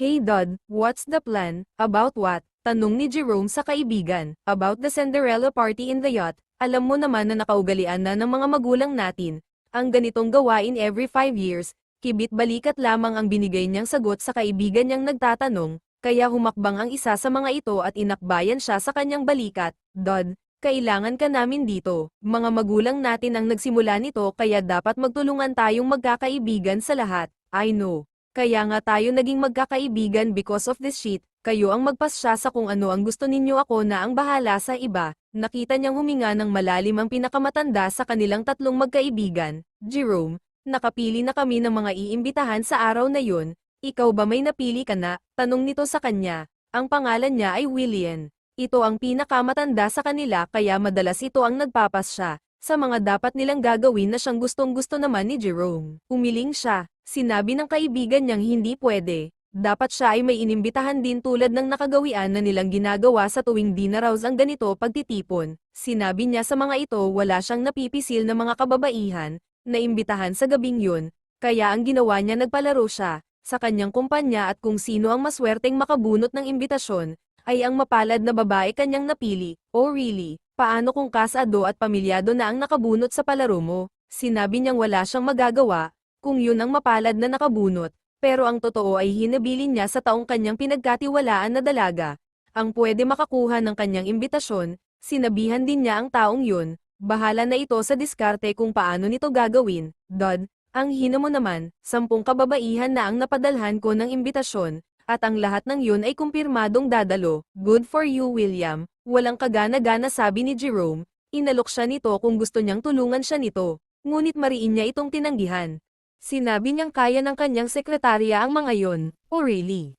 Hey Dad, what's the plan? About what? Tanong ni Jerome sa kaibigan. About the Cinderella party in the yacht. Alam mo naman na nakaugalian na ng mga magulang natin. Ang ganitong gawain every 5 years, kibit-balikat lamang ang binigay niyang sagot sa kaibigan niyang nagtatanong, kaya humakbang ang isa sa mga ito at inakbayan siya sa kanyang balikat. Dad, kailangan ka namin dito. Mga magulang natin ang nagsimula nito kaya dapat magtulungan tayong magkakaibigan sa lahat. I know. Kaya nga tayo naging magkakaibigan because of this shit, kayo ang magpasya sa kung ano ang gusto ninyo, ako na ang bahala sa iba. Nakita niyang huminga ng malalim ang pinakamatanda sa kanilang tatlong magkaibigan. Jerome, nakapili na kami ng mga iimbitahan sa araw na yun, ikaw ba may napili ka na? Tanong nito sa kanya. Ang pangalan niya ay William. Ito ang pinakamatanda sa kanila kaya madalas ito ang nagpapasya sa mga dapat nilang gagawin na siyang gustong-gusto naman ni Jerome. Umiling siya. Sinabi ng kaibigan niyang hindi pwede. Dapat siya ay may inimbitahan din tulad ng nakagawian na nilang ginagawa sa tuwing di na raw ang ganito pagtitipon. Sinabi niya sa mga ito wala siyang napipisil na mga kababaihan na imbitahan sa gabing yun, kaya ang ginawa niya nagpalaro siya sa kanyang kumpanya at kung sino ang maswerteng makabunot ng imbitasyon, ay ang mapalad na babae kanyang napili. Oh really? Paano kung kasado at pamilyado na ang nakabunot sa palaro mo? Sinabi niyang wala siyang magagawa kung yun ang mapalad na nakabunot, pero ang totoo ay hinabilin niya sa taong kanyang pinagkatiwalaan na dalaga ang pwede makakuha ng kanyang imbitasyon. Sinabihan din niya ang taong yun, bahala na ito sa diskarte kung paano nito gagawin. Dad, ang hina mo naman, 10 kababaihan na ang napadalhan ko ng imbitasyon, at ang lahat ng yun ay kumpirmadong dadalo. Good for you, William. Walang kagana-gana, sabi ni Jerome. Inalok siya nito kung gusto niyang tulungan siya nito, ngunit mariin niya itong tinanggihan. Sinabi niyang kaya ng kanyang sekretarya ang mga yon. Oh really?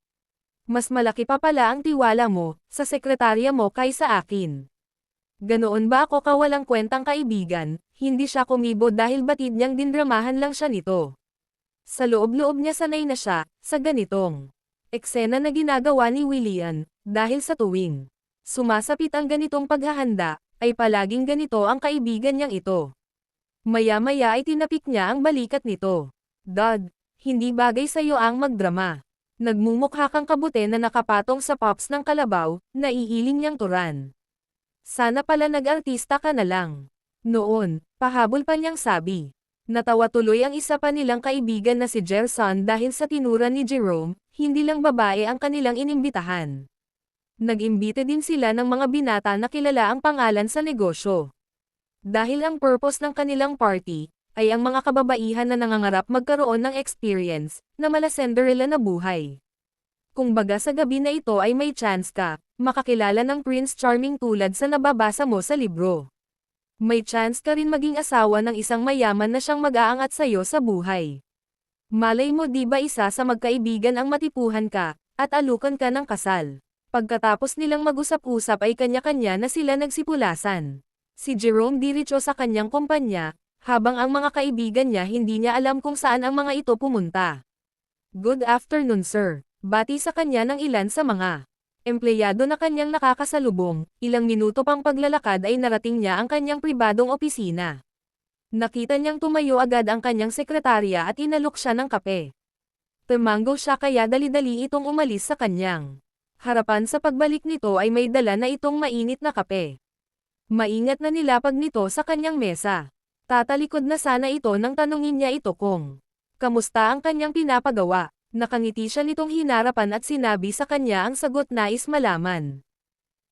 Mas malaki pa pala ang tiwala mo sa sekretarya mo kaysa akin. Ganoon ba ako kawalang kwentang kaibigan? Hindi siya kumibo dahil batid niyang dinramahan lang siya nito. Sa loob-loob niya sanay na siya sa ganitong eksena na ginagawa ni William, dahil sa tuwing sumasapit ang ganitong paghahanda, ay palaging ganito ang kaibigan niyang ito. Maya-maya ay tinapik niya ang balikat nito. Dad, hindi bagay sa iyo ang magdrama. Nagmumukha kang kabute na nakapatong sa pops ng kalabaw, na ihiling niyang turan. Sana pala nag-artista ka na lang. Noon, pahabol pa niyang sabi. Natawa tuloy ang isa pa nilang kaibigan na si Gerson dahil sa tinura ni Jerome, hindi lang babae ang kanilang inimbitahan. Nag-imbite din sila ng mga binata na kilala ang pangalan sa negosyo. Dahil ang purpose ng kanilang party, ay ang mga kababaihan na nangangarap magkaroon ng experience, na mala Cinderella na buhay. Kung baga sa gabi na ito ay may chance ka, makakilala ng Prince Charming tulad sa nababasa mo sa libro. May chance ka rin maging asawa ng isang mayaman na siyang mag-aangat sa'yo sa buhay. Malay mo di ba isa sa magkaibigan ang matipuhan ka, at alukan ka ng kasal. Pagkatapos nilang mag-usap-usap ay kanya-kanya na sila nagsipulasan. Si Jerome diretso sa kanyang kumpanya, habang ang mga kaibigan niya hindi niya alam kung saan ang mga ito pumunta. Good afternoon sir, bati sa kanya ng ilan sa mga empleyado na kanyang nakakasalubong. Ilang minuto pang paglalakad ay narating niya ang kanyang pribadong opisina. Nakita niyang tumayo agad ang kanyang sekretarya at inalok siya ng kape. Tumanggo siya kaya dali-dali itong umalis sa kanyang harapan. Sa pagbalik nito ay may dala na itong mainit na kape. Maingat na nilapag nito sa kanyang mesa. Tatalikod na sana ito nang tanungin niya ito kung kamusta ang kanyang pinapagawa. Nakangiti siya nitong hinarapan at sinabi sa kanya ang sagot nais malaman.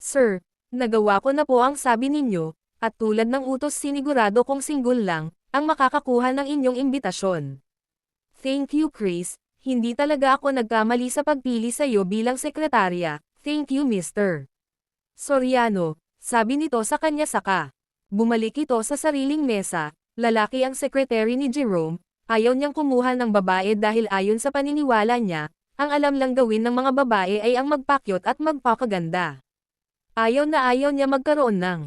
Sir, nagawa ko na po ang sabi ninyo, at tulad ng utos sinigurado kong single lang ang makakakuha ng inyong imbitasyon. Thank you Chris, hindi talaga ako nagkamali sa pagpili sa iyo bilang sekretarya. Thank you Mr. Soriano, sabi nito sa kanya saka bumalik ito sa sariling mesa. Lalaki ang secretary ni Jerome, ayaw niyang kumuha ng babae dahil ayon sa paniniwala niya, ang alam lang gawin ng mga babae ay ang magpakyot at magpakaganda. Ayaw na ayaw niya magkaroon ng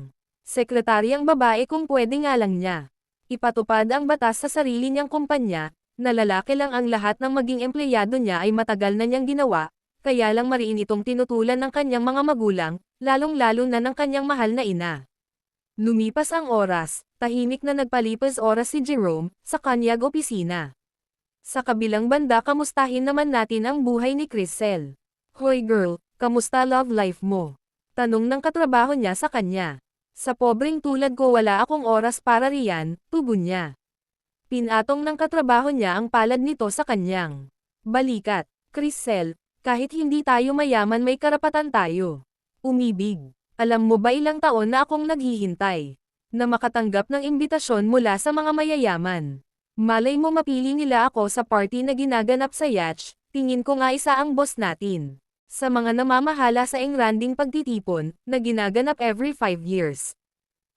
sekretaryang babae kung pwede nga lang niya ipatupad ang batas sa sarili niyang kumpanya, na lalaki lang ang lahat ng maging empleyado niya ay matagal na niyang ginawa, kaya lang mariin itong tinutulan ng kanyang mga magulang, lalong-lalo na ng kanyang mahal na ina. Lumipas ang oras, tahimik na nagpalipas oras si Jerome, sa kanyang opisina. Sa kabilang banda kamustahin naman natin ang buhay ni Crystal. Hoy girl, kamusta love life mo? Tanong ng katrabaho niya sa kanya. Sa pobreng tulad ko wala akong oras para riyan, tugon niya. Pinatong ng katrabaho niya ang palad nito sa kanyang balikat. Crystal, kahit hindi tayo mayaman may karapatan tayo umibig. Alam mo ba ilang taon na akong naghihintay na makatanggap ng imbitasyon mula sa mga mayayaman? Malay mo mapili nila ako sa party na ginaganap sa yacht, tingin ko nga isa ang boss natin. Sa mga namamahala sa engranding pagtitipon, na ginaganap every 5 years.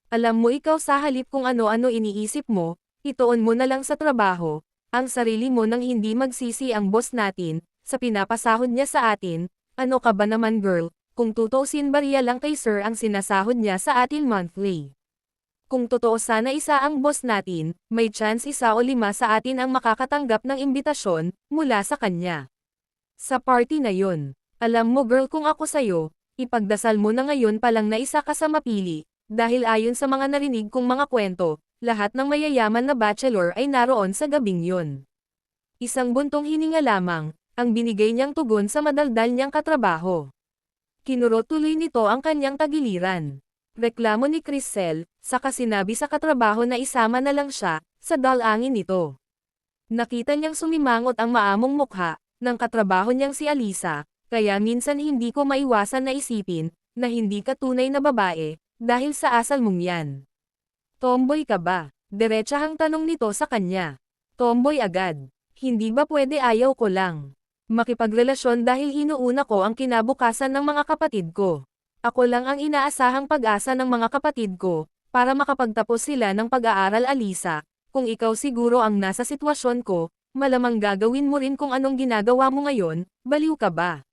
Alam mo ikaw sa halip kung ano-ano iniisip mo, ituon mo na lang sa trabaho, ang sarili mo nang hindi magsisi ang boss natin, sa pinapasahod niya sa atin, ano ka ba naman girl, kung tutuusin barya lang kay sir ang sinasahod niya sa atin monthly. Kung totoo sana isa ang boss natin, may chance isa o 5 sa atin ang makakatanggap ng imbitasyon, mula sa kanya. Sa party na yun, alam mo girl kung ako sayo, ipagdasal mo na ngayon pa lang na isa ka sa mapili, dahil ayon sa mga narinig kong mga kwento, lahat ng mayayaman na bachelor ay naroon sa gabing yun. Isang buntong hininga lamang, ang binigay niyang tugon sa madaldal niyang katrabaho. Kinurot tuloy nito ang kanyang tagiliran. Reklamo ni Crystal, saka sinabi sa katrabaho na isama na lang siya, sa dalangin nito. Nakita niyang sumimangot ang maamong mukha, ng katrabaho niyang si Alisa, kaya minsan hindi ko maiwasan na isipin, na hindi ka tunay na babae, dahil sa asal mong yan. Tomboy ka ba? Diretsahang tanong nito sa kanya. Tomboy agad. Hindi ba pwede ayaw ko lang makipagrelasyon dahil hinuuna ko ang kinabukasan ng mga kapatid ko. Ako lang ang inaasahang pag-asa ng mga kapatid ko, para makapagtapos sila ng pag-aaral Alisa. Kung ikaw siguro ang nasa sitwasyon ko, malamang gagawin mo rin kung anong ginagawa mo ngayon, baliw ka ba?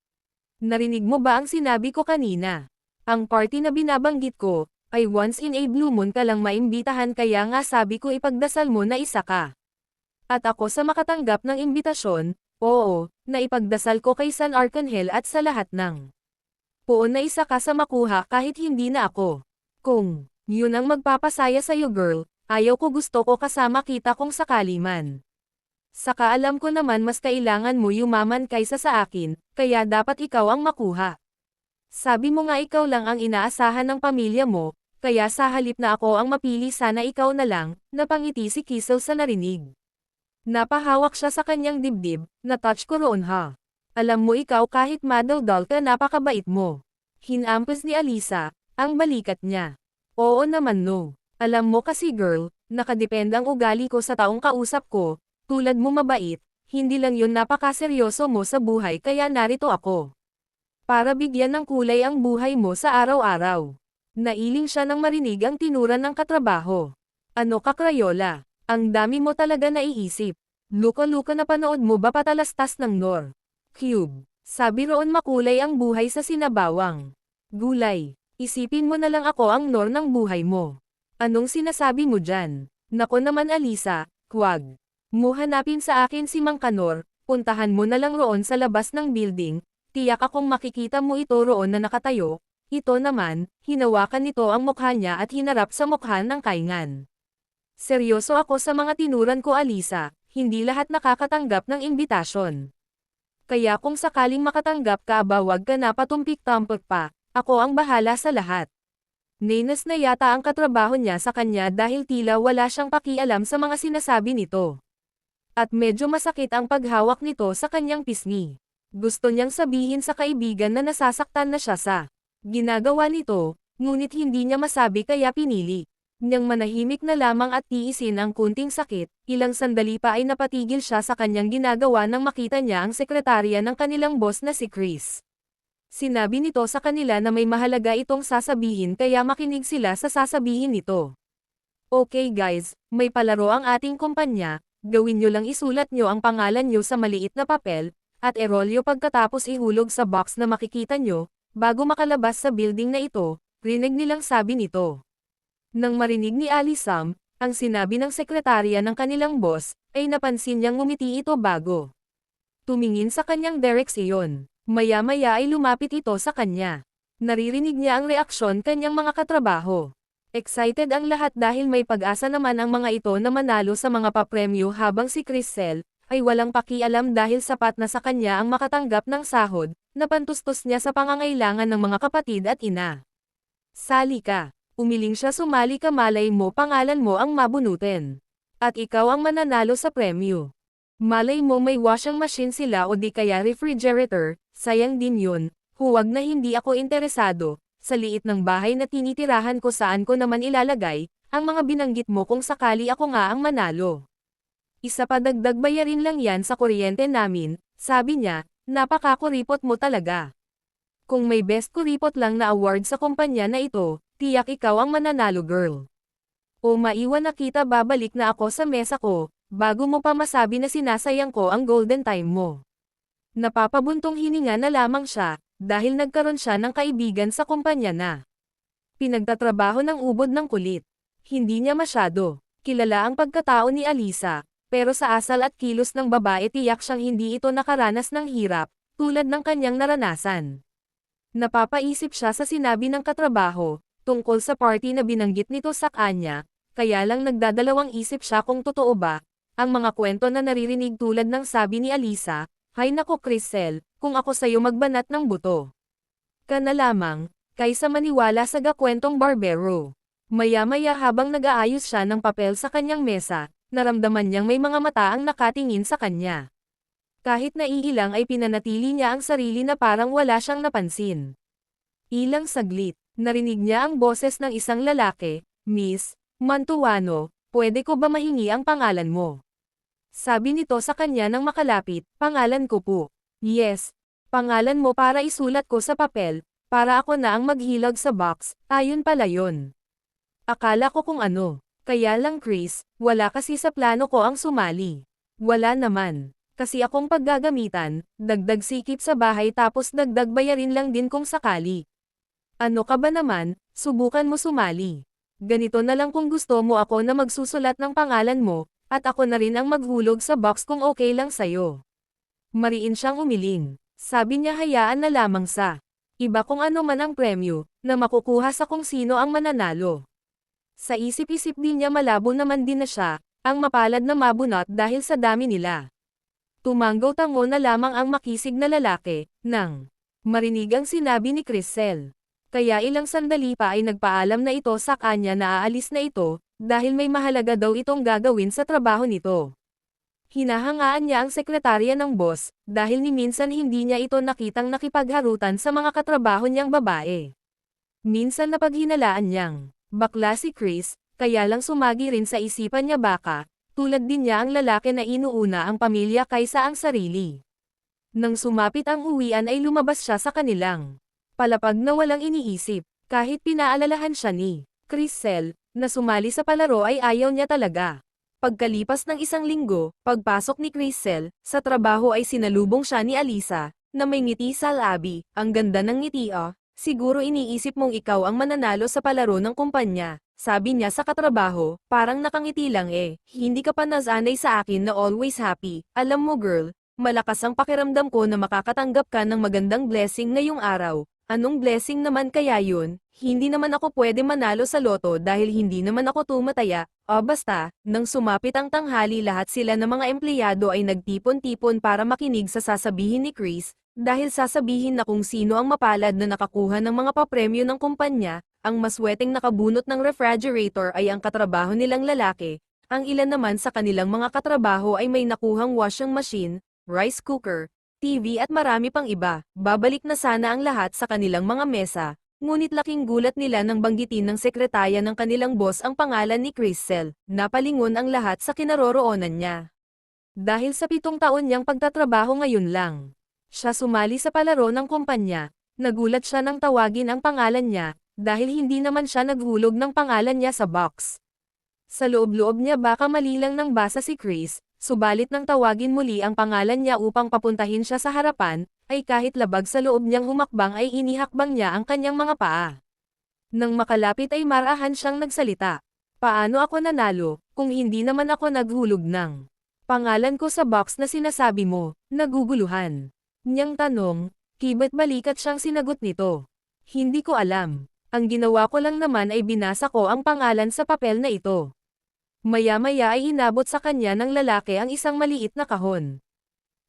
Narinig mo ba ang sinabi ko kanina? Ang party na binabanggit ko, ay once in a blue moon ka lang maimbitahan kaya nga sabi ko ipagdasal mo na isa ka. At ako sa makatanggap ng imbitasyon, oo, na ipagdasal ko kay San Arcangel at sa lahat ng poon na isa ka sa makuha kahit hindi na ako. Kung yun ang magpapasaya sa'yo girl, ayaw ko gusto ko kasama kita kung sakali man. Saka alam ko naman mas kailangan mo yumaman kaysa sa akin, kaya dapat ikaw ang makuha. Sabi mo nga ikaw lang ang inaasahan ng pamilya mo, kaya sa halip na ako ang mapili sana ikaw na lang, napangiti si Kisel sa narinig. Napahawak siya sa kanyang dibdib, na-touch ko roon ha. Alam mo ikaw kahit madaldal ka napakabait mo. Hinampas ni Alisa, ang balikat niya. Oo naman no. Alam mo kasi girl, nakadepende ang ugali ko sa taong kausap ko, tulad mo mabait, hindi lang yun napakaseryoso mo sa buhay kaya narito ako. Para bigyan ng kulay ang buhay mo sa araw-araw. Nailing siya nang marinig ang tinuran ng katrabaho. Ano ka Crayola? Ang dami mo talaga naiisip. Luka-luka na panood mo ba patalastas ng Nor Cube? Sabi roon makulay ang buhay sa sinabawang gulay. Isipin mo na lang ako ang Nor ng buhay mo. Anong sinasabi mo dyan? Nako naman Alisa, kwag. Mo hanapin sa akin si Mang Kanor, puntahan mo na lang roon sa labas ng building, tiyak akong makikita mo ito roon na nakatayo. Ito naman, hinawakan nito ang mukha niya at hinarap sa mukha ng kaingan. Seryoso ako sa mga tinuran ko Alisa, hindi lahat nakakatanggap ng imbitasyon. Kaya kung sakaling makatanggap ka aba wag ka na patumpik-tampik pa, ako ang bahala sa lahat. Nenas na yata ang katrabaho niya sa kanya dahil tila wala siyang pakialam sa mga sinasabi nito. At medyo masakit ang paghawak nito sa kanyang pisngi. Gusto niyang sabihin sa kaibigan na nasasaktan na siya sa ginagawa nito, ngunit hindi niya masabi kaya pinili niyang manahimik na lamang at tiisin ang kunting sakit. Ilang sandali pa ay napatigil siya sa kanyang ginagawa nang makita niya ang sekretarya ng kanilang boss na si Chris. Sinabi nito sa kanila na may mahalaga itong sasabihin kaya makinig sila sa sasabihin nito. Okay guys, may palaro ang ating kumpanya, gawin nyo lang isulat nyo ang pangalan nyo sa maliit na papel, at erolyo pagkatapos ihulog sa box na makikita nyo, bago makalabas sa building na ito, rinig nilang sabi nito. Nang marinig ni Alisam, ang sinabi ng sekretarya ng kanilang boss, ay napansin niyang ngumiti ito bago tumingin sa kanyang direksyon. Maya-maya ay lumapit ito sa kanya. Naririnig niya ang reaksyon kanyang mga katrabaho. Excited ang lahat dahil may pag-asa naman ang mga ito na manalo sa mga papremyo habang si Crystal, ay walang pakialam dahil sapat na sa kanya ang makatanggap ng sahod, na pantustos niya sa pangangailangan ng mga kapatid at ina. Sali ka. Umiling siya, sumali ka, malay mo pangalan mo ang mabunutin. At ikaw ang mananalo sa premyo. Malay mo may washing machine sila o di kaya refrigerator, sayang din yun, huwag na hindi ako interesado, sa liit ng bahay na tinitirahan ko saan ko naman ilalagay, ang mga binanggit mo kung sakali ako nga ang manalo. Isa pa dagdag bayarin lang yan sa kuryente namin, sabi niya, napakakuripot mo talaga. Kung may best kuripot lang na award sa kumpanya na ito, tiyak ikaw ang mananalo, girl. O maiwan na kita, babalik na ako sa mesa ko, bago mo pa masabi na sinasayang ko ang golden time mo. Napapabuntong hininga na lamang siya, dahil nagkaroon siya ng kaibigan sa kumpanya na pinagtatrabaho ng ubod ng kulit. Hindi niya masyado kilala ang pagkatao ni Alisa, pero sa asal at kilos ng babae tiyak siyang hindi ito nakaranas ng hirap, tulad ng kanyang naranasan. Napapaisip siya sa sinabi ng katrabaho, tungkol sa party na binanggit nito sa kanya, kaya lang nagdadalawang isip siya kung totoo ba, ang mga kwento na naririnig tulad ng sabi ni Alisa, "Hay nako Crystal, kung ako sa'yo magbanat ng buto ka na lamang, kaysa maniwala sa gakwentong barbero." Maya-maya habang nag-aayos siya ng papel sa kanyang mesa, naramdaman niyang may mga mata ang nakatingin sa kanya. Kahit naiilang ay pinanatili niya ang sarili na parang wala siyang napansin. Ilang saglit, narinig niya ang boses ng isang lalaki, "Miss Mantuano, pwede ko ba mahingi ang pangalan mo?" Sabi nito sa kanya nang makalapit, "Pangalan ko po." "Yes, pangalan mo para isulat ko sa papel, para ako na ang maghilog sa box." "Ayun pala yun. Akala ko kung ano. Kaya lang Chris, wala kasi sa plano ko ang sumali." "Wala naman. Kasi akong paggagamitan, dagdag sikip sa bahay tapos dagdag bayarin lang din kung sakali." "Ano ka ba naman, subukan mo sumali. Ganito na lang kung gusto mo ako na magsusulat ng pangalan mo, at ako na rin ang maghulog sa box kung okay lang sa'yo." Mariin siyang umiling. Sabi niya hayaan na lamang sa iba kung ano man ang premyo, na makukuha sa kung sino ang mananalo. Sa isip-isip din niya malabo naman din na siya, ang mapalad na mabunot dahil sa dami nila. Tumanggaw-tango na lamang ang makisig na lalaki, nang marinig ang sinabi ni Crystal. Kaya ilang sandali pa ay nagpaalam na ito sa kanya na aalis na ito, dahil may mahalaga daw itong gagawin sa trabaho nito. Hinahangaan niya ang sekretarya ng boss, dahil ni minsan hindi niya ito nakitang nakipagharutan sa mga katrabaho niyang babae. Minsan napaghinalaan niyang bakla si Chris, kaya lang sumagi rin sa isipan niya baka, tulad din niya ang lalaki na inuuna ang pamilya kaysa ang sarili. Nang sumapit ang uwian ay lumabas siya sa kanilang palapag na walang iniisip, kahit pinaalalahan siya ni Crystal, na sumali sa palaro ay ayaw niya talaga. Pagkalipas ng isang linggo, pagpasok ni Crystal, sa trabaho ay sinalubong siya ni Alisa, na may ngiti sa labi, "Ang ganda ng ngiti ah. Siguro iniisip mong ikaw ang mananalo sa palaro ng kumpanya." Sabi niya sa katrabaho, "Parang nakangiti lang eh, hindi ka pa nasanay sa akin na always happy. Alam mo girl, malakas ang pakiramdam ko na makakatanggap ka ng magandang blessing ngayong araw." "Anong blessing naman kaya yun? Hindi naman ako pwede manalo sa loto dahil hindi naman ako tumataya." "O basta." Nang sumapit ang tanghali lahat sila ng mga empleyado ay nagtipon-tipon para makinig sa sasabihin ni Chris, dahil sasabihin na kung sino ang mapalad na nakakuha ng mga papremyo ng kumpanya, ang masweteng nakabunot ng refrigerator ay ang katrabaho nilang lalaki, ang ilan naman sa kanilang mga katrabaho ay may nakuhang washing machine, rice cooker, TV at marami pang iba. Babalik na sana ang lahat sa kanilang mga mesa, ngunit laking gulat nila nang banggitin ng sekretarya ng kanilang boss ang pangalan ni Crystal. Napalingon ang lahat sa kinaroroonan niya. Dahil sa 7 taon niyang pagtatrabaho ngayon lang siya sumali sa palaro ng kumpanya, nagulat siya nang tawagin ang pangalan niya, dahil hindi naman siya naghulog ng pangalan niya sa box. Sa loob-loob niya baka mali lang nang basa si Chris, subalit nang tawagin muli ang pangalan niya upang papuntahin siya sa harapan, ay kahit labag sa loob niyang humakbang ay inihakbang niya ang kanyang mga paa. Nang makalapit ay marahan siyang nagsalita. "Paano ako nanalo, kung hindi naman ako naghulog ng pangalan ko sa box na sinasabi mo?" Naguguluhan niyang tanong, kiba't balikat siyang sinagot nito. "Hindi ko alam. Ang ginawa ko lang naman ay binasa ko ang pangalan sa papel na ito." Maya-maya ay inabot sa kanya ng lalaki ang isang maliit na kahon.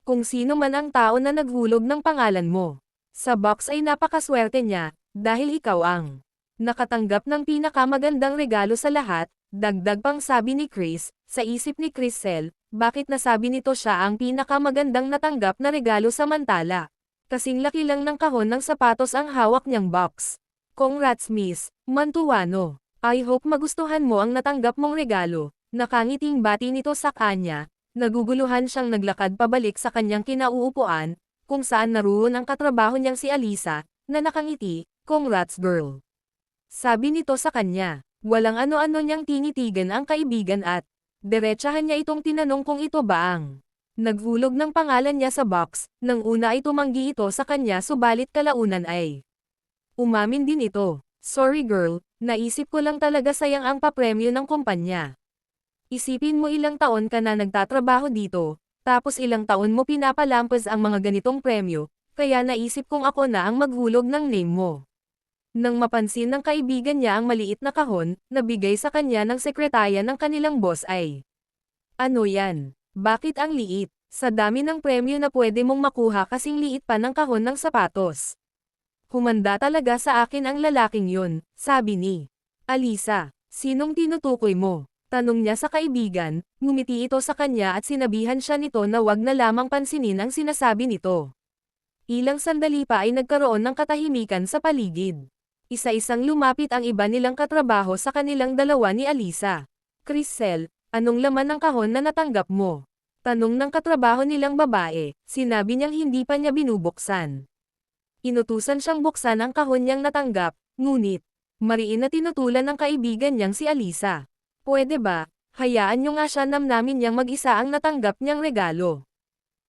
Kung sino man ang tao na naghulog ng pangalan mo. Sa box ay napakaswerte niya, dahil ikaw ang nakatanggap ng pinakamagandang regalo sa lahat, dagdag pang sabi ni Chris, sa isip ni Chriselle, bakit nasabi nito siya ang pinakamagandang natanggap na regalo samantala. Kasing laki lang ng kahon ng sapatos ang hawak niyang box. Congrats Miss Mantuano. I hope magustuhan mo ang natanggap mong regalo. Nakangiting bati nito sa kanya. Naguguluhan siyang naglakad pabalik sa kanyang kinauupuan, kung saan naroon ang katrabaho niyang si Alisa, na nakangiti, congrats girl. Sabi nito sa kanya, walang ano-ano niyang tinitigan ang kaibigan at diretsahan niya itong tinanong kung ito ba ang naghulog ng pangalan niya sa box. Nang una ay tumanggi ito sa kanya subalit kalaunan ay umamin din ito. Sorry girl, naisip ko lang talaga sayang ang papremyo ng kumpanya. Isipin mo ilang taon ka na nagtatrabaho dito, tapos ilang taon mo pinapalampas ang mga ganitong premyo, kaya naisip kong ako na ang maghulog ng name mo. Nang mapansin ng kaibigan niya ang maliit na kahon, nabigay sa kanya ng sekretarya ng kanilang boss ay, ano yan? Bakit ang liit? Sa dami ng premyo na pwede mong makuha kasing liit pa ng kahon ng sapatos. Humanda talaga sa akin ang lalaking yun, sabi ni Alisa. Sinong tinutukoy mo? Tanong niya sa kaibigan, ngumiti ito sa kanya at sinabihan siya nito na wag na lamang pansinin ang sinasabi nito. Ilang sandali pa ay nagkaroon ng katahimikan sa paligid. Isa-isang lumapit ang iba nilang katrabaho sa kanilang dalawa ni Alisa. Chriselle, anong laman ng kahon na natanggap mo? Tanong ng katrabaho nilang babae, sinabi niyang hindi pa niya binubuksan. Inutusan siyang buksan ang kahon niyang natanggap, ngunit, mariin na tinutulan ng kaibigan niyang si Alisa. Pwede ba, hayaan niyo nga siya namnamin niyang mag-isa ang natanggap niyang regalo.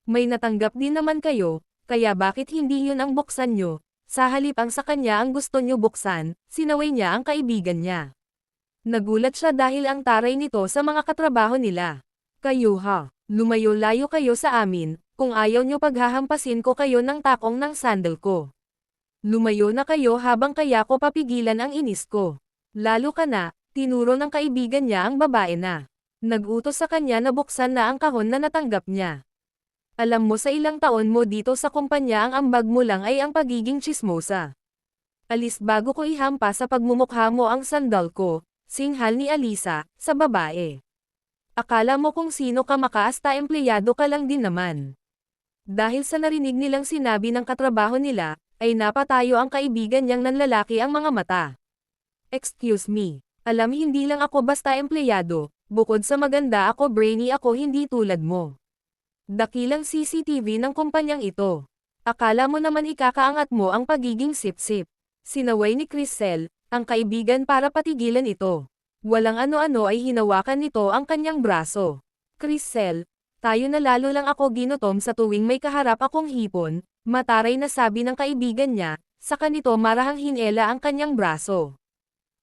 May natanggap din naman kayo, kaya bakit hindi yun ang buksan niyo? Sa halip ang sa kanya ang gusto niyo buksan, sinaway niya ang kaibigan niya. Nagulat siya dahil ang taray nito sa mga katrabaho nila. Kayo ha, lumayo-layo kayo sa amin, kung ayaw niyo paghahampasin ko kayo ng takong ng sandal ko. Lumayo na kayo habang kaya ko papigilan ang inis ko. Lalo ka na, tinuro ng kaibigan niya ang babae na nag-utos sa kanya na buksan na ang kahon na natanggap niya. Alam mo sa ilang taon mo dito sa kumpanya ang ambag mo lang ay ang pagiging tsismosa. Alis bago ko ihampas sa pagmumukha mo ang sandal ko, singhal ni Alisa, sa babae. Akala mo kung sino ka makaasta empleyado ka lang din naman. Dahil sa narinig nilang sinabi ng katrabaho nila, ay napatayo ang kaibigan niyang nanlalaki ang mga mata. Excuse me, alam hindi lang ako basta empleyado, bukod sa maganda ako brainy ako hindi tulad mo. Dakilang CCTV ng kumpanyang ito. Akala mo naman ikakaangat mo ang pagiging sip-sip. Sinaway ni Chriselle, ang kaibigan para patigilan ito. Walang ano-ano ay hinawakan nito ang kanyang braso. Chriselle, tayo na lalo lang ako ginutom sa tuwing may kaharap akong hipon, mataray na sabi ng kaibigan niya, saka nito marahang hinela ang kanyang braso.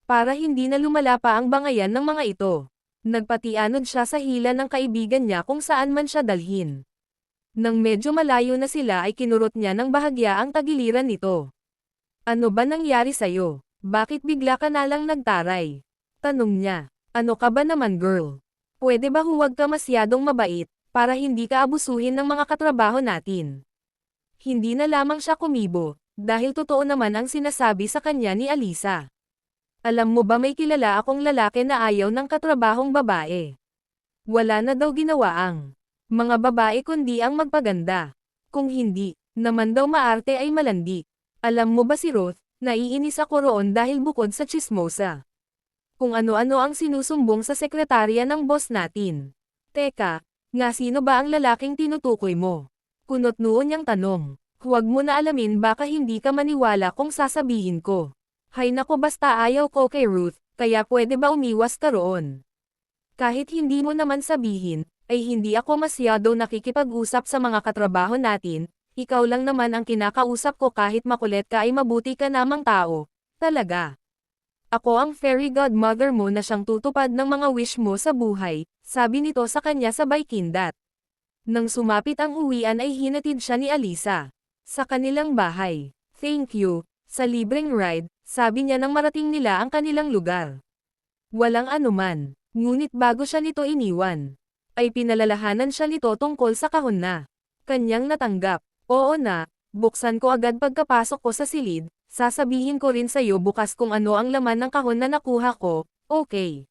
Para hindi na lumala pa ang bangayan ng mga ito. Nagpatianod siya sa hila ng kaibigan niya kung saan man siya dalhin. Nang medyo malayo na sila ay kinurot niya ng bahagya ang tagiliran nito. Ano ba nangyari sa'yo? Bakit bigla ka na lang nagtaray? Tanong niya. Ano ka ba naman girl? Pwede ba huwag ka masyadong mabait, para hindi ka abusuhin ng mga katrabaho natin? Hindi na lamang siya kumibo, dahil totoo naman ang sinasabi sa kanya ni Alisa. Alam mo ba may kilala akong lalaki na ayaw ng katrabahong babae? Wala na daw ginawa ang mga babae kundi ang magpaganda. Kung hindi, naman daw maarte ay malandi. Alam mo ba si Ruth, naiinis ako roon dahil bukod sa tsismosa. Kung ano-ano ang sinusumbong sa sekretarya ng boss natin. Teka, nga sino ba ang lalaking tinutukoy mo? Kunot noon niyang tanong. Huwag mo na alamin baka hindi ka maniwala kung sasabihin ko. Hay nako basta ayaw ko kay Ruth, kaya pwede ba umiwas ka roon? Kahit hindi mo naman sabihin, ay hindi ako masyado nakikipag-usap sa mga katrabaho natin, ikaw lang naman ang kinakausap ko kahit makulit ka ay mabuti ka namang tao, talaga. Ako ang fairy godmother mo na siyang tutupad ng mga wish mo sa buhay, sabi nito sa kanya sabay kindat. Nang sumapit ang uwian ay hinatid siya ni Alisa sa kanilang bahay. Thank you, sa libreng ride, sabi niya nang marating nila ang kanilang lugar. Walang anuman. Ngunit bago siya nito iniwan, ay pinalalahanan siya nito tungkol sa kahon na kanyang natanggap. Oo na, buksan ko agad pagkapasok ko sa silid, sasabihin ko rin sa'yo bukas kung ano ang laman ng kahon na nakuha ko, okay?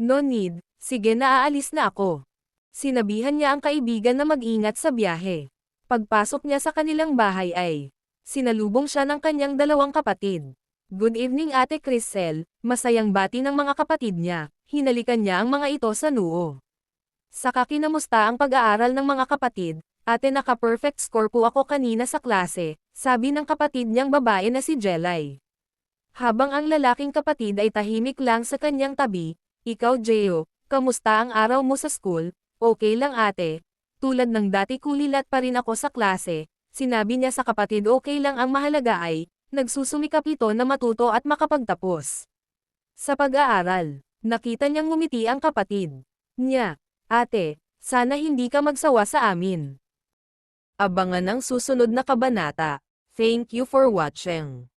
No need, sige na aalis na ako. Sinabihan niya ang kaibigan na mag-ingat sa biyahe. Pagpasok niya sa kanilang bahay ay sinalubong siya ng kanyang dalawang kapatid. Good evening Ate Crisel, masayang bati ng mga kapatid niya, hinalikan niya ang mga ito sa noo. Saka kinamusta ang pag-aaral ng mga kapatid, ate naka-perfect score po ako kanina sa klase, sabi ng kapatid niyang babae na si Jelay. Habang ang lalaking kapatid ay tahimik lang sa kanyang tabi, ikaw Jeo, kamusta ang araw mo sa school? Okay lang ate. Tulad ng dati kulilat pa rin ako sa klase, sinabi niya sa kapatid okay lang ang mahalaga ay, nagsusumikap ito na matuto at makapagtapos. Sa pag-aaral, nakita niyang ngumiti ang kapatid niya. Ate, sana hindi ka magsawa sa amin. Abangan ang susunod na kabanata. Thank you for watching.